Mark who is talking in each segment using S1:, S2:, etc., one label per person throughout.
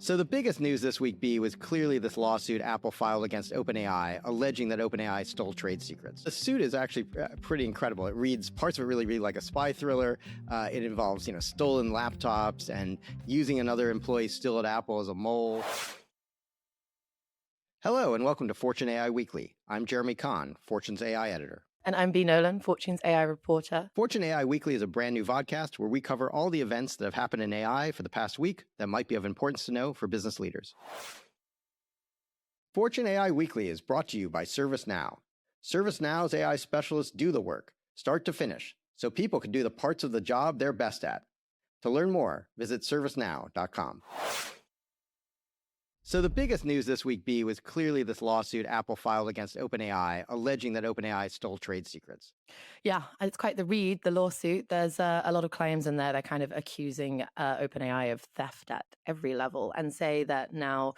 S1: So the biggest news this week, B, was clearly this lawsuit Apple filed against OpenAI, alleging that OpenAI stole trade secrets. The suit is actually pretty incredible. It reads, parts of it really read like a spy thriller. It involves, stolen laptops and using another employee still at Apple as a mole. Hello, and welcome to Fortune AI Weekly. I'm Jeremy Kahn, Fortune's AI editor.
S2: And I'm B. Nolan, Fortune's AI reporter.
S1: Fortune AI Weekly is a brand new vodcast where we cover all the events that have happened in AI for the past week that might be of importance to know for business leaders. Fortune AI Weekly is brought to you by ServiceNow. ServiceNow's AI specialists do the work, start to finish, so people can do the parts of the job they're best at. To learn more, visit servicenow.com. So the biggest news this week, B, was clearly this lawsuit Apple filed against OpenAI, alleging that OpenAI stole trade secrets.
S2: Yeah, it's quite the read, the lawsuit. There's a lot of claims in there. They're kind of accusing OpenAI of theft at every level and say that now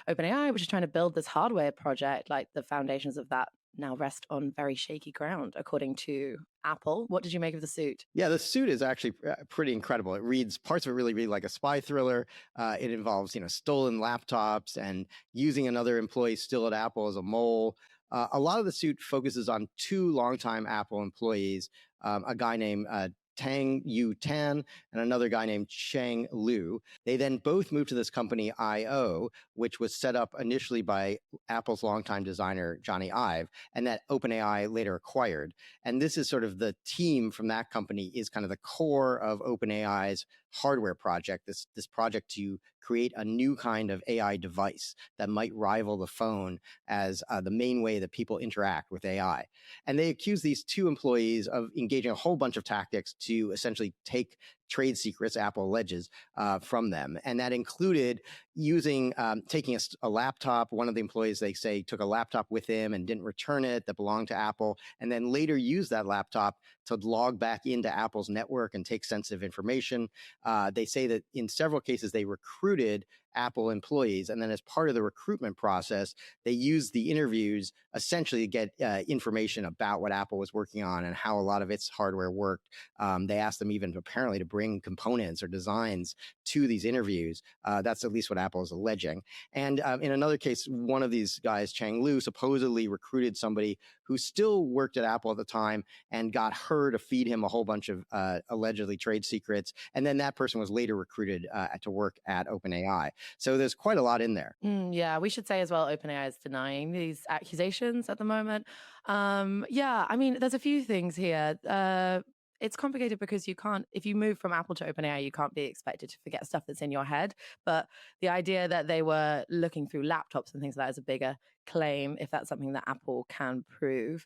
S2: OpenAI, which is trying to build this hardware project, like the foundations of that now rest on very shaky ground, according to Apple. What did you make of the suit?
S1: Yeah, the suit is actually pretty incredible. It reads, parts of it really read like a spy thriller. It involves, stolen laptops and using another employee still at Apple as a mole. A lot of the suit focuses on two longtime Apple employees, a guy named Tang Yu Tan and another guy named Cheng Liu. They then both moved to this company IO, which was set up initially by Apple's longtime designer, Johnny Ive, and that OpenAI later acquired. And this is sort of the team from that company is kind of the core of OpenAI's hardware project, this project to create a new kind of AI device that might rival the phone as the main way that people interact with AI. And they accuse these two employees of engaging a whole bunch of tactics to essentially take trade secrets, Apple alleges, from them. And that included taking a laptop. One of the employees, they say, took a laptop with him and didn't return it that belonged to Apple, and then later used that laptop to log back into Apple's network and take sensitive information. They say that in several cases, they recruited Apple employees. And then as part of the recruitment process, they used the interviews essentially to get information about what Apple was working on and how a lot of its hardware worked. They asked them even apparently to bring components or designs to these interviews. That's at least what Apple is alleging. And in another case, one of these guys, Cheng Liu, supposedly recruited somebody who still worked at Apple at the time and got her to feed him a whole bunch of allegedly trade secrets. And then that person was later recruited to work at OpenAI. So there's quite a lot in there.
S2: Yeah, we should say as well, OpenAI is denying these accusations at the moment. There's a few things here. It's complicated because if you move from Apple to OpenAI, you can't be expected to forget stuff that's in your head. But the idea that they were looking through laptops and things like that is a bigger claim, if that's something that Apple can prove.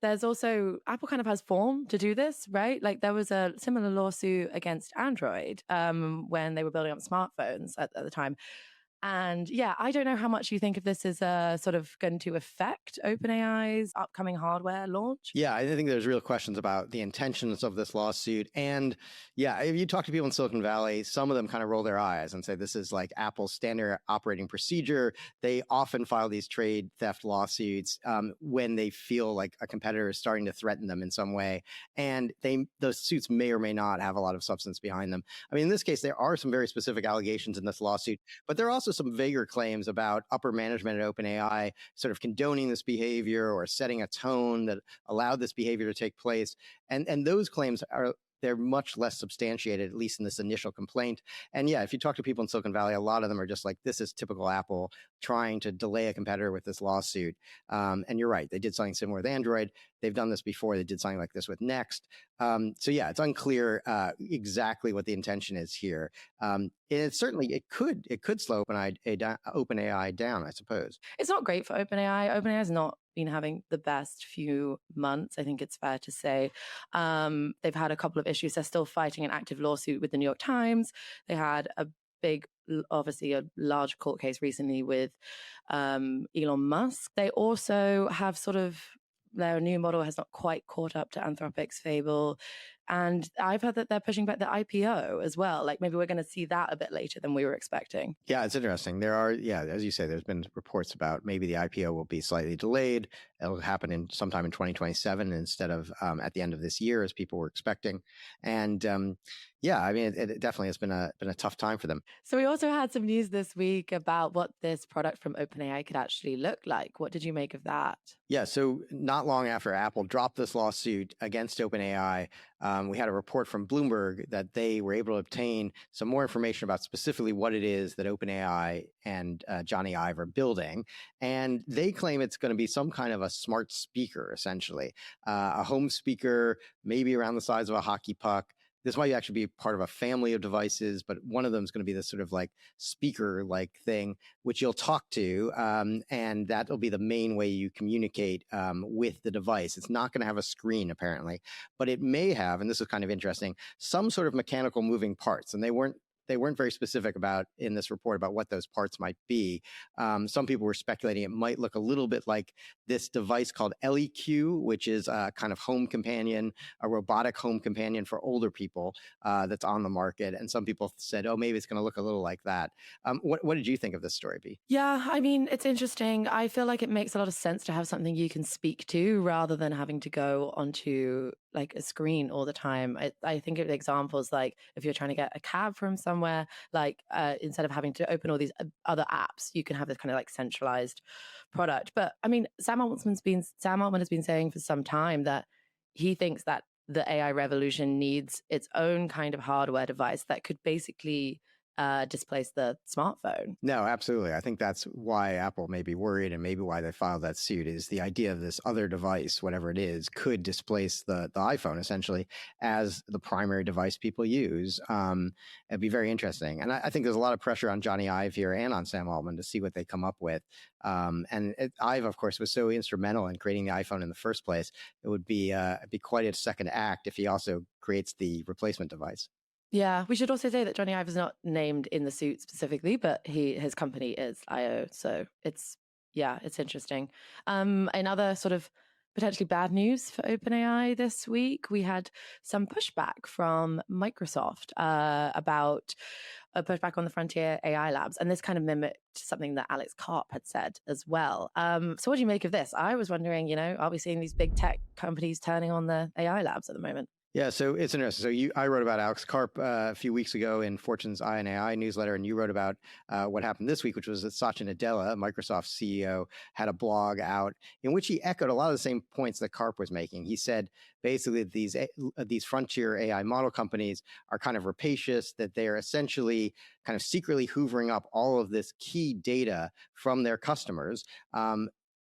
S2: There's also, Apple kind of has form to do this, right? Like there was a similar lawsuit against Android when they were building up smartphones at the time. And yeah, I don't know how much you think of this as sort of going to affect OpenAI's upcoming hardware launch.
S1: Yeah, I think there's real questions about the intentions of this lawsuit. And yeah, if you talk to people in Silicon Valley, some of them kind of roll their eyes and say this is like Apple's standard operating procedure. They often file these trade theft lawsuits when they feel like a competitor is starting to threaten them in some way. And those suits may or may not have a lot of substance behind them. I mean, in this case, there are some very specific allegations in this lawsuit, but there are also some vaguer claims about upper management at OpenAI sort of condoning this behavior or setting a tone that allowed this behavior to take place. And those claims they're much less substantiated, at least in this initial complaint. And yeah, if you talk to people in Silicon Valley, a lot of them are just like, this is typical Apple trying to delay a competitor with this lawsuit. And you're right, they did something similar with Android. They've done this before. They did something like this with Next. So yeah, it's unclear exactly what the intention is here. And it could slow OpenAI down, I suppose.
S2: It's not great for OpenAI. OpenAI has not been having the best few months, I think it's fair to say. They've had a couple of issues. They're still fighting an active lawsuit with the New York Times. They had obviously a large court case recently with Elon Musk. They also have their new model has not quite caught up to Anthropic's fable. And I've heard that they're pushing back the IPO as well. Like maybe we're going to see that a bit later than we were expecting.
S1: Yeah, it's interesting. There are, as you say, there's been reports about maybe the IPO will be slightly delayed. It'll happen in sometime in 2027 instead of at the end of this year, as people were expecting. And yeah, I mean, it definitely has been a tough time for them.
S2: So we also had some news this week about what this product from OpenAI could actually look like. What did you make of that?
S1: Yeah, so not long after Apple dropped this lawsuit against OpenAI, we had a report from Bloomberg that they were able to obtain some more information about specifically what it is that OpenAI and Johnny Ive are building. And they claim it's going to be some kind of a smart speaker, essentially, a home speaker, maybe around the size of a hockey puck. This might actually be part of a family of devices, but one of them is going to be this sort of like speaker-like thing, which you'll talk to, and that'll be the main way you communicate with the device. It's not going to have a screen, apparently, but it may have, and this is kind of interesting, some sort of mechanical moving parts, and they weren't very specific about in this report about what those parts might be. Some people were speculating it might look a little bit like this device called LEQ, which is a kind of home companion, a robotic home companion for older people that's on the market. And some people said, oh, maybe it's going to look a little like that. What did you think of this story, B?
S2: Yeah, I mean, it's interesting. I feel like it makes a lot of sense to have something you can speak to rather than having to go onto like a screen all the time. I think of examples like if you're trying to get a cab from somewhere, like instead of having to open all these other apps, you can have this kind of like centralized product. But I mean, Sam Altman has been saying for some time that he thinks that the AI revolution needs its own kind of hardware device that could basically displace the smartphone.
S1: No, absolutely. I think that's why Apple may be worried, and maybe why they filed that suit, is the idea of this other device, whatever it is, could displace the iPhone essentially as the primary device people use. It'd be very interesting. And I think there's a lot of pressure on Johnny Ive here and on Sam Altman to see what they come up with. Ive, of course, was so instrumental in creating the iPhone in the first place. It would be quite a second act if he also creates the replacement device.
S2: Yeah, we should also say that Johnny Ive is not named in the suit specifically, but his company is IO. So it's interesting. Another sort of potentially bad news for OpenAI this week, we had some pushback from Microsoft about a pushback on the Frontier AI labs. And this kind of mimicked something that Alex Karp had said as well. So what do you make of this? I was wondering, are we seeing these big tech companies turning on the AI labs at the moment?
S1: Yeah, so it's interesting. So I wrote about Alex Karp a few weeks ago in Fortune's AI newsletter, and you wrote about what happened this week, which was that Satya Nadella, Microsoft's CEO, had a blog out in which he echoed a lot of the same points that Karp was making. He said basically these frontier AI model companies are kind of rapacious, that they are essentially kind of secretly hoovering up all of this key data from their customers,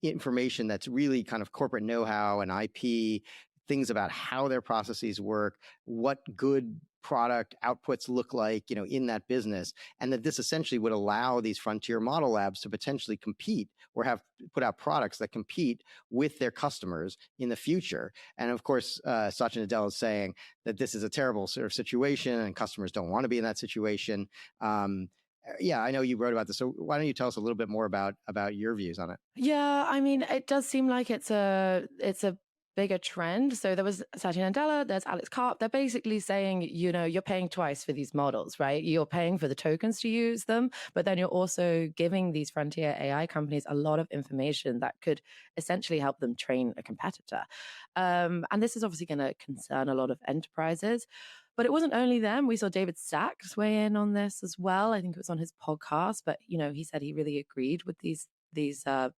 S1: information that's really kind of corporate know-how and IP, things about how their processes work, what good product outputs look like, in that business, and that this essentially would allow these frontier model labs to potentially compete or have put out products that compete with their customers in the future. And of course, Satya Nadella is saying that this is a terrible sort of situation, and customers don't want to be in that situation. Yeah, I know you wrote about this. So why don't you tell us a little bit more about your views on it?
S2: Yeah, I mean, it does seem like it's a bigger trend. So there was Satya Nadella, there's Alex Karp. They're basically saying, you're paying twice for these models, right? You're paying for the tokens to use them, but then you're also giving these frontier AI companies a lot of information that could essentially help them train a competitor. And this is obviously going to concern a lot of enterprises. But it wasn't only them. We saw David Sachs weigh in on this as well. I think it was on his podcast, but he said he really agreed with these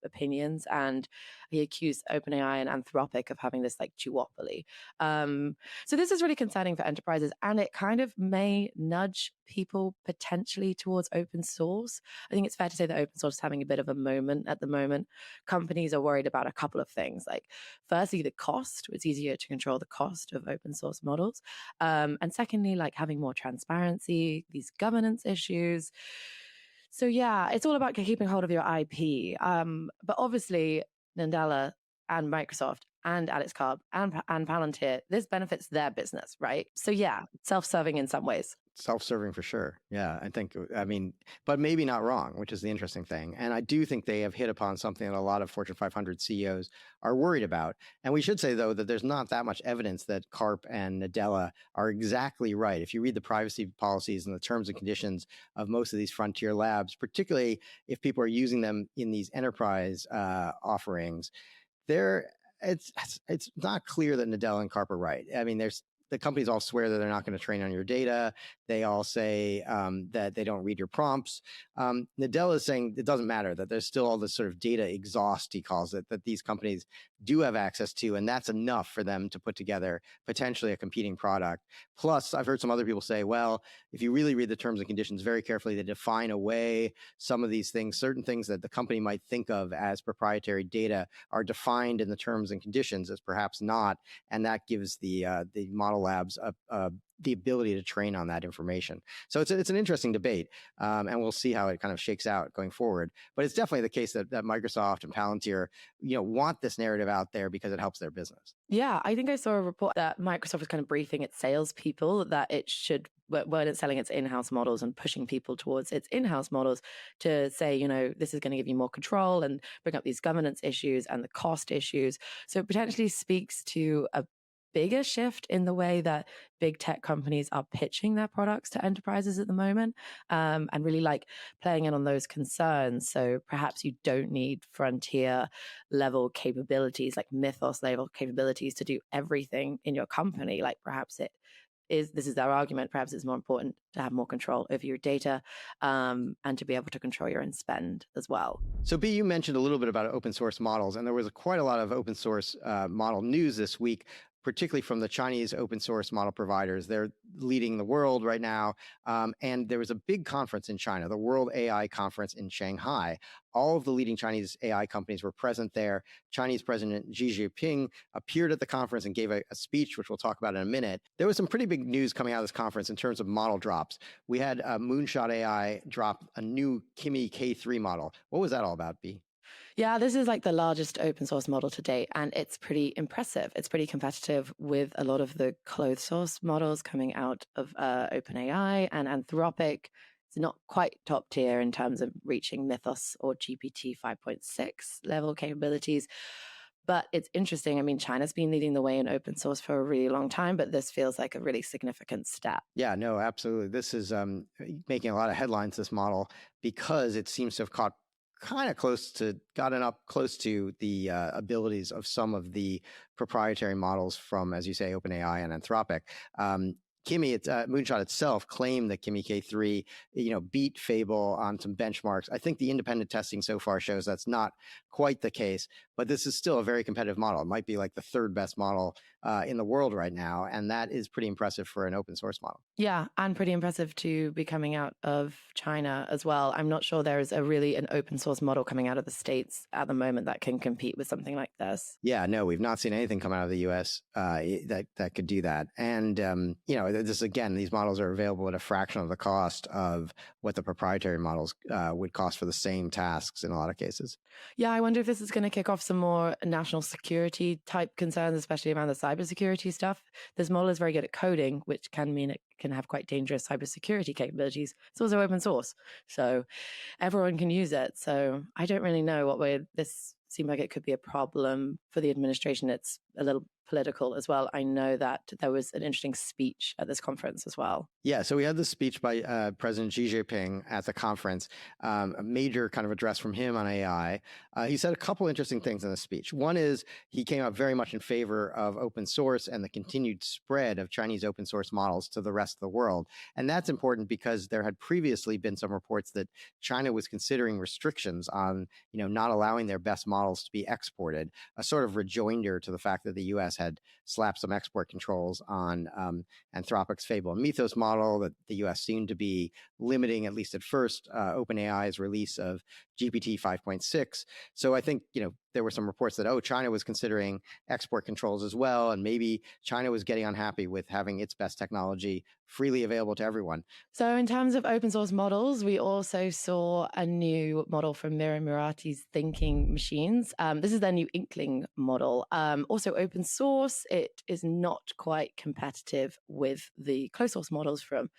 S2: opinions, and he accused OpenAI and Anthropic of having this like duopoly. So this is really concerning for enterprises, and it kind of may nudge people potentially towards open source. I think it's fair to say that open source is having a bit of a moment at the moment. Companies are worried about a couple of things. Like, firstly, the cost. It's easier to control the cost of open source models. And secondly, like having more transparency, these governance issues. So yeah, it's all about keeping hold of your IP. But obviously, Nadella and Microsoft and Alex Karp and Palantir, this benefits their business, right? So yeah, self-serving in some ways.
S1: Self-serving for sure. Yeah, but maybe not wrong, which is the interesting thing. And I do think they have hit upon something that a lot of Fortune 500 CEOs are worried about. And we should say, though, that there's not that much evidence that Karp and Nadella are exactly right. If you read the privacy policies and the terms and conditions of most of these frontier labs, particularly if people are using them in these enterprise offerings, There, it's not clear that Nadella and Karp are right. I mean, the companies all swear that they're not going to train on your data. They all say that they don't read your prompts. Nadella is saying it doesn't matter, that there's still all this sort of data exhaust, he calls it, that these companies do have access to, and that's enough for them to put together potentially a competing product. Plus, I've heard some other people say, well, if you really read the terms and conditions very carefully, they define away some of these things. Certain things that the company might think of as proprietary data are defined in the terms and conditions as perhaps not, and that gives the model labs the ability to train on that information. So it's an interesting debate, and we'll see how it kind of shakes out going forward. But it's definitely the case that Microsoft and Palantir, want this narrative out there because it helps their business.
S2: Yeah, I think I saw a report that Microsoft was kind of briefing its salespeople that it should, when it's selling its in-house models and pushing people towards its in-house models, to say, this is going to give you more control and bring up these governance issues and the cost issues. So it potentially speaks to a bigger shift in the way that big tech companies are pitching their products to enterprises at the moment, and really playing in on those concerns. So perhaps you don't need frontier level capabilities, like mythos level capabilities, to do everything in your company. Perhaps this is their argument. Perhaps it's more important to have more control over your data, and to be able to control your own spend as well.
S1: So B, you mentioned a little bit about open source models, and there was quite a lot of open source model news this week, particularly from the Chinese open source model providers. They're leading the world right now. And there was a big conference in China, the World AI Conference in Shanghai. All of the leading Chinese AI companies were present there. Chinese President Xi Jinping appeared at the conference and gave a speech, which we'll talk about in a minute. There was some pretty big news coming out of this conference in terms of model drops. We had Moonshot AI drop a new Kimi K3 model. What was that all about, B?
S2: Yeah, this is the largest open source model to date, and it's pretty impressive. It's pretty competitive with a lot of the closed source models coming out of OpenAI and Anthropic. It's not quite top tier in terms of reaching Mythos or GPT 5.6 level capabilities. But it's interesting. I mean, China's been leading the way in open source for a really long time, but this feels like a really significant step.
S1: Yeah, no, absolutely. This is making a lot of headlines, this model, because it seems to have gotten up close to the abilities of some of the proprietary models from, as you say, OpenAI and Anthropic. Kimi, Moonshot itself claimed that Kimi K3, beat Fable on some benchmarks. I think the independent testing so far shows that's not quite the case, but this is still a very competitive model. It might be like the third best model in the world right now, and that is pretty impressive for an open source model.
S2: Yeah, and pretty impressive to be coming out of China as well. I'm not sure there is an open source model coming out of the States at the moment that can compete with something like this.
S1: Yeah, no, we've not seen anything come out of the US that could do that. And, these models are available at a fraction of the cost of what the proprietary models would cost for the same tasks in a lot of cases.
S2: Yeah, I wonder if this is going to kick off some more national security type concerns, especially around the cybersecurity stuff. This model is very good at coding, which can mean it can have quite dangerous cybersecurity capabilities. It's also open source, so everyone can use it. So I don't really know what way this seemed like it could be a problem for the administration. It's a little political as well. I know that there was an interesting speech at this conference as well.
S1: Yeah, so we had this speech by President Xi Jinping at the conference, a major kind of address from him on AI. He said a couple interesting things in the speech. One is he came out very much in favor of open source and the continued spread of Chinese open source models to the rest of the world. And that's important because there had previously been some reports that China was considering restrictions on, not allowing their best models to be exported, a sort of rejoinder to the fact that the US had slapped some export controls on Anthropic's Fable and Mythos model, that the US seemed to be limiting, at least at first, OpenAI's release of GPT 5.6. So I think, there were some reports that, China was considering export controls as well, and maybe China was getting unhappy with having its best technology freely available to everyone.
S2: So in terms of open source models, we also saw a new model from Mira Murati's Thinking Machines. This is their new Inkling model. Also open source, it is not quite competitive with the closed source models from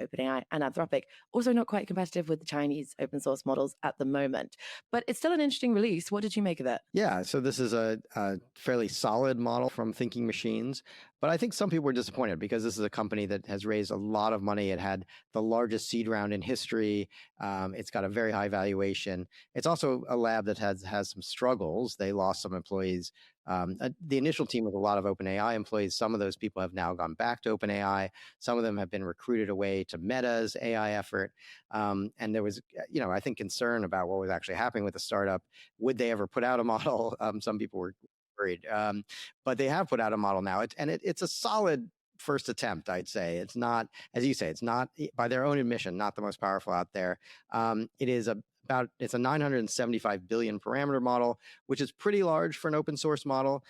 S2: OpenAI and Anthropic, also not quite competitive with the Chinese open source models at the moment. But it's still an interesting release. What did you make of it?
S1: Yeah, so this is a fairly solid model from Thinking Machines. But I think some people were disappointed because this is a company that has raised a lot of money. It had the largest seed round in history. It's got a very high valuation. It's also a lab that has some struggles. They lost some employees. The initial team was a lot of OpenAI employees. Some of those people have now gone back to OpenAI. Some of them have been recruited away to Meta's AI effort. And there was, I think, concern about what was actually happening with the startup. Would they ever put out a model? Some people were worried. But they have put out a model now. It's a solid first attempt, I'd say. It's not, as you say, it's not, by their own admission, not the most powerful out there. It's a 975 billion parameter model, which is pretty large for an open source model.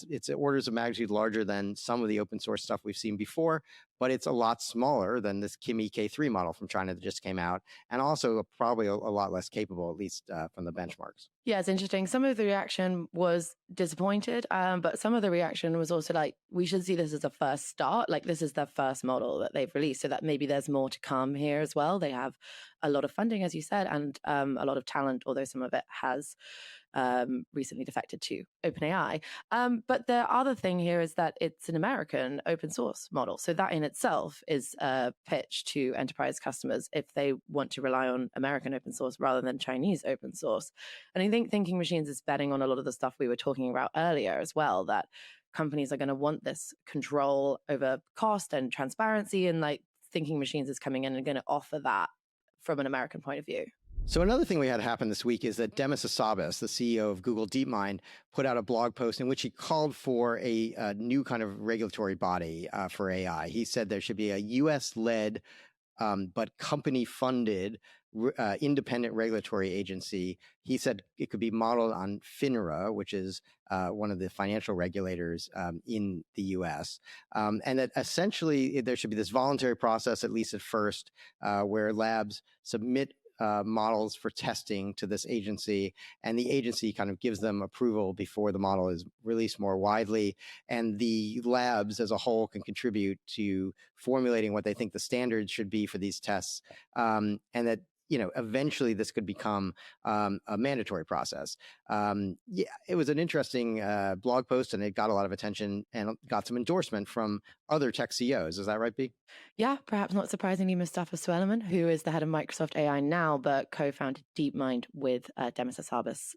S1: It's orders of magnitude larger than some of the open source stuff we've seen before, but it's a lot smaller than this Kimi K3 model from China that just came out, and also probably a lot less capable, at least from the benchmarks.
S2: Yeah, it's interesting. Some of the reaction was disappointed, but some of the reaction was also like, we should see this as a first start. Like, this is their first model that they've released, so that maybe there's more to come here as well. They have a lot of funding, as you said, and a lot of talent, although some of it has recently defected to OpenAI. But the other thing here is that it's an American open source model. So that in itself is a pitch to enterprise customers if they want to rely on American open source rather than Chinese open source. And I think Thinking Machines is betting on a lot of the stuff we were talking about earlier as well, that companies are going to want this control over cost and transparency, and like Thinking Machines is coming in and going to offer that from an American point of view.
S1: So another thing we had happen this week is that Demis Hassabis, the CEO of Google DeepMind, put out a blog post in which he called for a new kind of regulatory body for AI. He said there should be a US-led but company-funded independent regulatory agency. He said it could be modeled on FINRA, which is one of the financial regulators in the US, and that essentially there should be this voluntary process, at least at first, where labs submit models for testing to this agency, and the agency kind of gives them approval before the model is released more widely, and the labs as a whole can contribute to formulating what they think the standards should be for these tests, and that eventually this could become a mandatory process. It was an interesting blog post, and it got a lot of attention and got some endorsement from other tech CEOs. Is that right, B?
S2: Yeah, perhaps not surprisingly, Mustafa Suleiman, who is the head of Microsoft AI now, but co-founded DeepMind with Demis Hassabis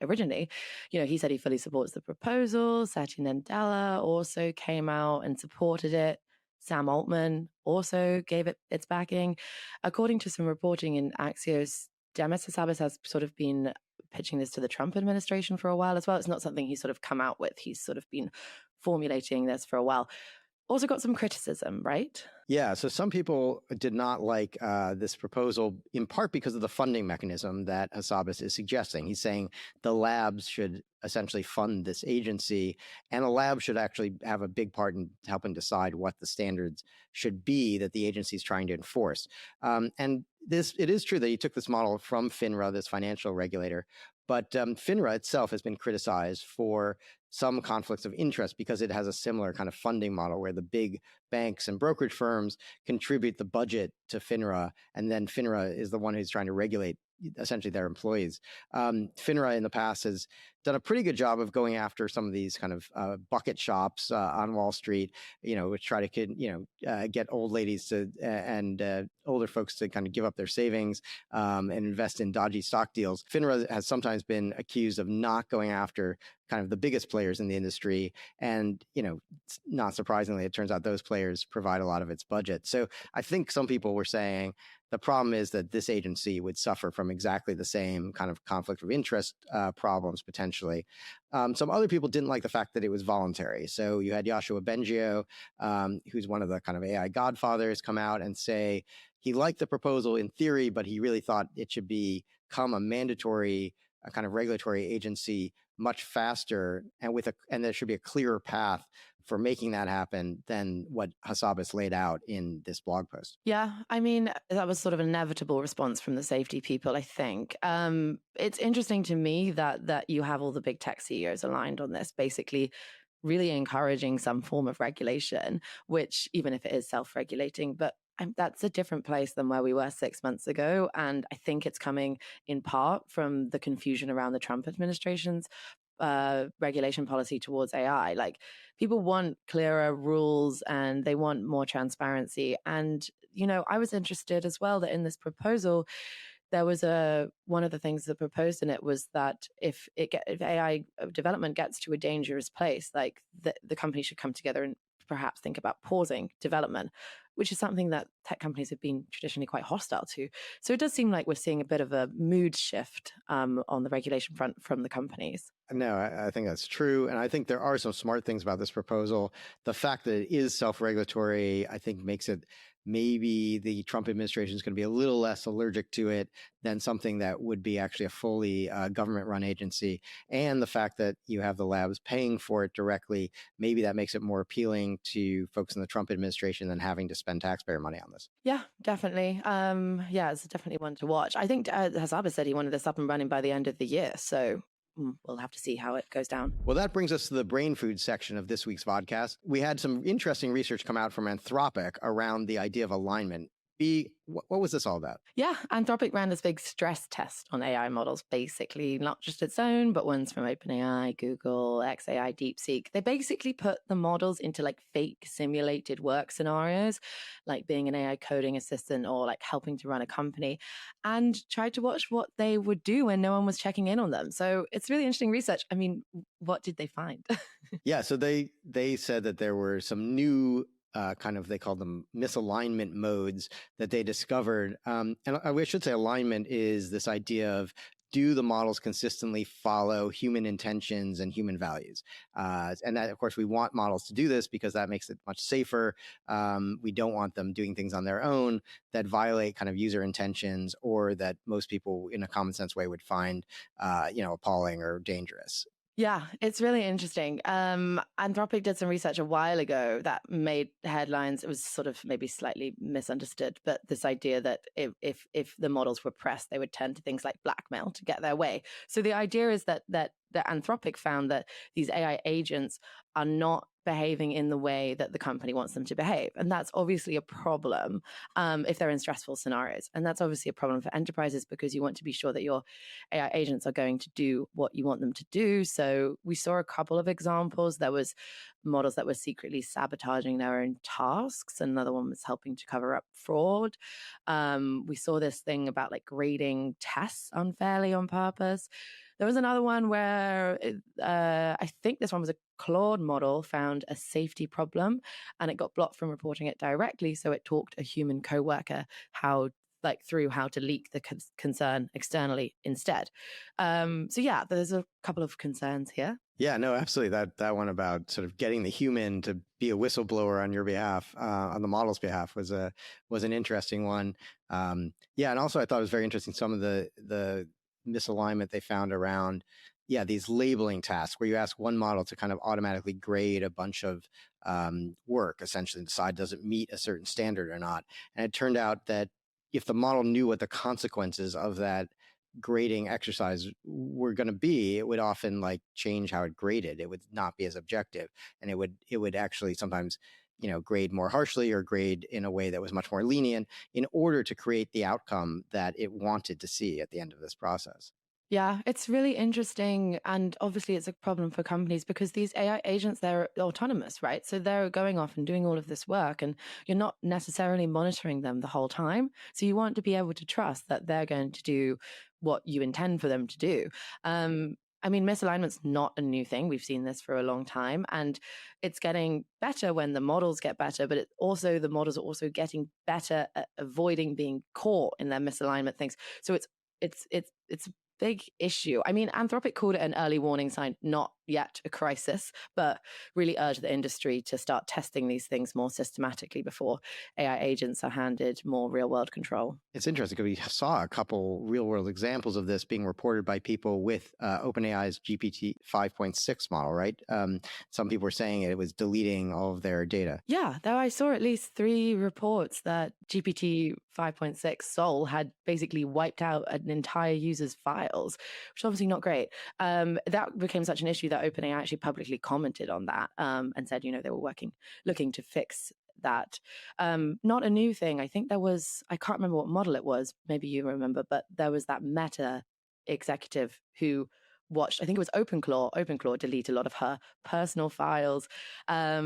S2: originally. He said he fully supports the proposal. Satya Nadella also came out and supported it. Sam Altman also gave it its backing. According to some reporting in Axios, Demis Hassabis has sort of been pitching this to the Trump administration for a while as well. It's not something he's sort of come out with. He's sort of been formulating this for a while. Also got some criticism, right?
S1: Yeah, so some people did not like this proposal, in part because of the funding mechanism that Hassabis is suggesting. He's saying the labs should essentially fund this agency, and a lab should actually have a big part in helping decide what the standards should be that the agency is trying to enforce. And it is true that he took this model from FINRA, this financial regulator, but FINRA itself has been criticized for some conflicts of interest because it has a similar kind of funding model where the big banks and brokerage firms contribute the budget to FINRA, and then FINRA is the one who's trying to regulate essentially their employees. FINRA in the past has done a pretty good job of going after some of these kind of bucket shops on Wall Street, which try to get old ladies to and older folks to kind of give up their savings and invest in dodgy stock deals. FINRA has sometimes been accused of not going after kind of the biggest players in the industry, and not surprisingly, it turns out those players provide a lot of its budget. So I think some people were saying the problem is that this agency would suffer from exactly the same kind of conflict of interest problems potentially. Some other people didn't like the fact that it was voluntary. So you had Yoshua Bengio, who's one of the kind of AI godfathers, come out and say he liked the proposal in theory, but he really thought it should become a mandatory kind of regulatory agency much faster, and there should be a clearer path for making that happen than what Hassabis laid out in this blog post.
S2: Yeah, I mean, that was sort of an inevitable response from the safety people, I think. It's interesting to me that you have all the big tech CEOs aligned on this, basically really encouraging some form of regulation, which even if it is self-regulating, but that's a different place than where we were 6 months ago. And I think it's coming in part from the confusion around the Trump administration's regulation policy towards AI. Like, people want clearer rules and they want more transparency. And, I was interested as well that in this proposal, there was one of the things that proposed in it was that if AI development gets to a dangerous place, like the company should come together and perhaps think about pausing development, which is something that tech companies have been traditionally quite hostile to. So it does seem like we're seeing a bit of a mood shift on the regulation front from the companies.
S1: No, I think that's true. And I think there are some smart things about this proposal. The fact that it is self-regulatory, I think makes it maybe the Trump administration is going to be a little less allergic to it than something that would be actually a fully government-run agency. And the fact that you have the labs paying for it directly, maybe that makes it more appealing to folks in the Trump administration than having to spend taxpayer money on this.
S2: Yeah, definitely. Yeah, it's definitely one to watch. I think Hazaba said he wanted this up and running by the end of the year. So we'll have to see how it goes down.
S1: Well, that brings us to the brain food section of this week's podcast. We had some interesting research come out from Anthropic around the idea of alignment. B, what was this all about?
S2: Yeah, Anthropic ran this big stress test on AI models, basically, not just its own, but ones from OpenAI, Google, XAI, DeepSeek. They basically put the models into like fake simulated work scenarios, like being an AI coding assistant or like helping to run a company, and tried to watch what they would do when no one was checking in on them. So it's really interesting research. I mean, what did they find?
S1: Yeah, so they said that there were some new they called them misalignment modes that they discovered. And we should say alignment is this idea of, do the models consistently follow human intentions and human values? And that, of course, we want models to do this because that makes it much safer. We don't want them doing things on their own that violate kind of user intentions or that most people in a common sense way would find, appalling or dangerous.
S2: Yeah, it's really interesting. Anthropic did some research a while ago that made headlines. It was sort of maybe slightly misunderstood, but this idea that if the models were pressed, they would turn to things like blackmail to get their way. So the idea is that Anthropic found that these AI agents are not behaving in the way that the company wants them to behave. And that's obviously a problem if they're in stressful scenarios. And that's obviously a problem for enterprises because you want to be sure that your AI agents are going to do what you want them to do. So we saw a couple of examples. There was models that were secretly sabotaging their own tasks. Another one was helping to cover up fraud. We saw this thing about like grading tests unfairly on purpose. There was another one where I think this one was a Claude model found a safety problem and it got blocked from reporting it directly. So it taught a human coworker through how to leak the concern externally instead. So yeah, there's a couple of concerns here.
S1: Yeah, no, absolutely. That one about sort of getting the human to be a whistleblower on your behalf, on the model's behalf, was an interesting one. Yeah, and also I thought it was very interesting some of the misalignment they found around these labeling tasks where you ask one model to kind of automatically grade a bunch of work, essentially decide does it meet a certain standard or not. And it turned out that if the model knew what the consequences of that grading exercise were going to be, it would often like change how it graded. It would not be as objective, and it would actually sometimes grade more harshly or grade in a way that was much more lenient in order to create the outcome that it wanted to see at the end of this process.
S2: Yeah, it's really interesting. And obviously, it's a problem for companies because these AI agents, they're autonomous, right? So they're going off and doing all of this work, and you're not necessarily monitoring them the whole time. So you want to be able to trust that they're going to do what you intend for them to do. I mean, misalignment's not a new thing. We've seen this for a long time, and it's getting better when the models get better, but the models are also getting better at avoiding being caught in their misalignment things. So it's big issue. I mean, Anthropic called it an early warning sign, not yet a crisis, but really urged the industry to start testing these things more systematically before AI agents are handed more real-world control.
S1: It's interesting because we saw a couple real-world examples of this being reported by people with OpenAI's GPT 5.6 model, right? Some people were saying it was deleting all of their data.
S2: Yeah, though I saw at least 3 reports that GPT 5.6 Sol had basically wiped out an entire user's files, which is obviously not great. That became such an issue that OpenAI actually publicly commented on that and said, they were looking to fix that. Not a new thing. I think I can't remember what model it was. Maybe you remember, but there was that Meta executive who watched, I think it was OpenClaw delete a lot of her personal files. I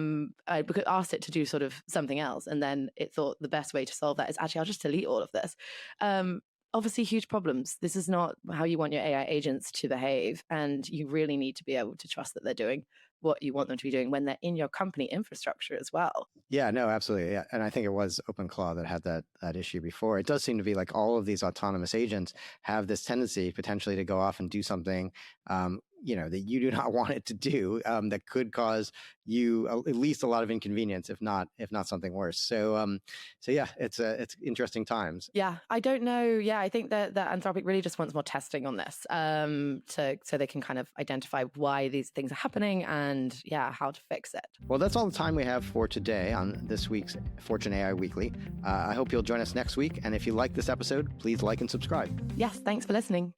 S2: asked it to do sort of something else, and then it thought the best way to solve that is actually, I'll just delete all of this. Obviously, huge problems. This is not how you want your AI agents to behave, and you really need to be able to trust that they're doing what you want them to be doing when they're in your company infrastructure as well.
S1: Yeah, no, absolutely. Yeah. And I think it was OpenClaw that had that issue before. It does seem to be like all of these autonomous agents have this tendency potentially to go off and do something, that you do not want it to do, that could cause you at least a lot of inconvenience, if not something worse. So yeah, it's interesting times.
S2: Yeah, I don't know. Yeah, I think that Anthropic really just wants more testing on this, so they can kind of identify why these things are happening and how to fix it.
S1: Well, that's all the time we have for today on this week's Fortune AI Weekly. I hope you'll join us next week. And if you like this episode, please like and subscribe.
S2: Yes, thanks for listening.